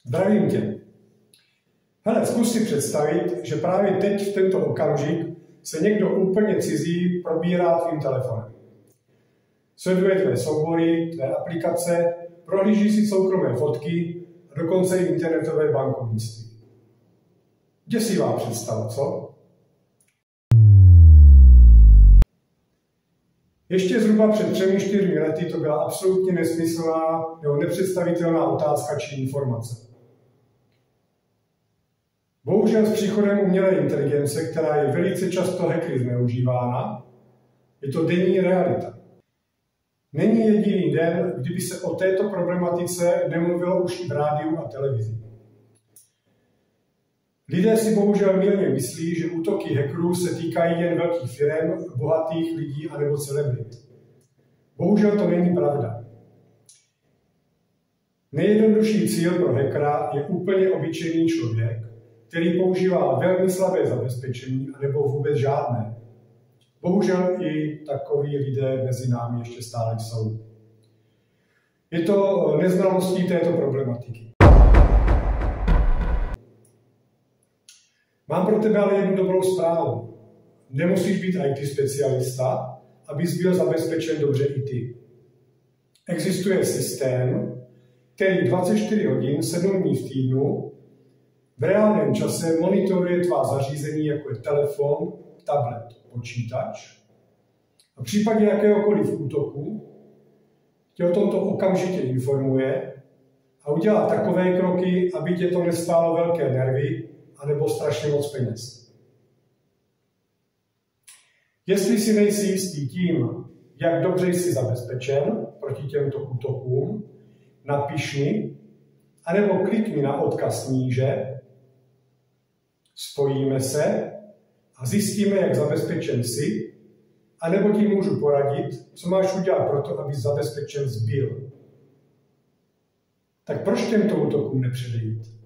Zdravím tě. Hele, zkus si představit, že právě teď v tento okamžik se někdo úplně cizí probírá tvým telefonem. Sleduje tvé soubory, tvé aplikace, prohlíží si soukromé fotky a dokonce i internetové bankovnictví. Děsivá představa, co? Ještě zhruba před 3-4 lety to byla absolutně nesmyslná nebo nepředstavitelná otázka či informace. Bohužel s příchodem umělé inteligence, která je velice často hackery zneužívána, je to denní realita. Není jediný den, kdyby se o této problematice nemluvilo už i v rádiu a televizi. Lidé si bohužel mylně myslí, že útoky hackerů se týkají jen velkých firem, bohatých lidí anebo celebrit. Bohužel to není pravda. Nejjednodušší cíl pro hackera je úplně obyčejný člověk, který používá velmi slabé zabezpečení anebo vůbec žádné. Bohužel i takoví lidé mezi námi ještě stále jsou. Je to neznalostí této problematiky. Mám pro tebe ale jednu dobrou zprávu. Nemusíš být IT specialista, abys byl zabezpečen dobře i ty. Existuje systém, který 24 hodin, 7 dní v týdnu v reálném čase monitoruje tvá zařízení, jako je telefon, tablet, počítač. A v případě jakéhokoliv útoku tě o tomto okamžitě informuje a udělá takové kroky, aby tě to nestálo velké nervy anebo strašně moc peněz. Jestli si nejsi jistý tím, jak dobře jsi zabezpečen proti těmto útokům, napiš mi, anebo klikni na odkaz níže, spojíme se a zjistíme, jak zabezpečen jsi, anebo ti můžu poradit, co máš udělat pro to, aby zabezpečen zbyl. Tak proč těmto útokům nepředejít?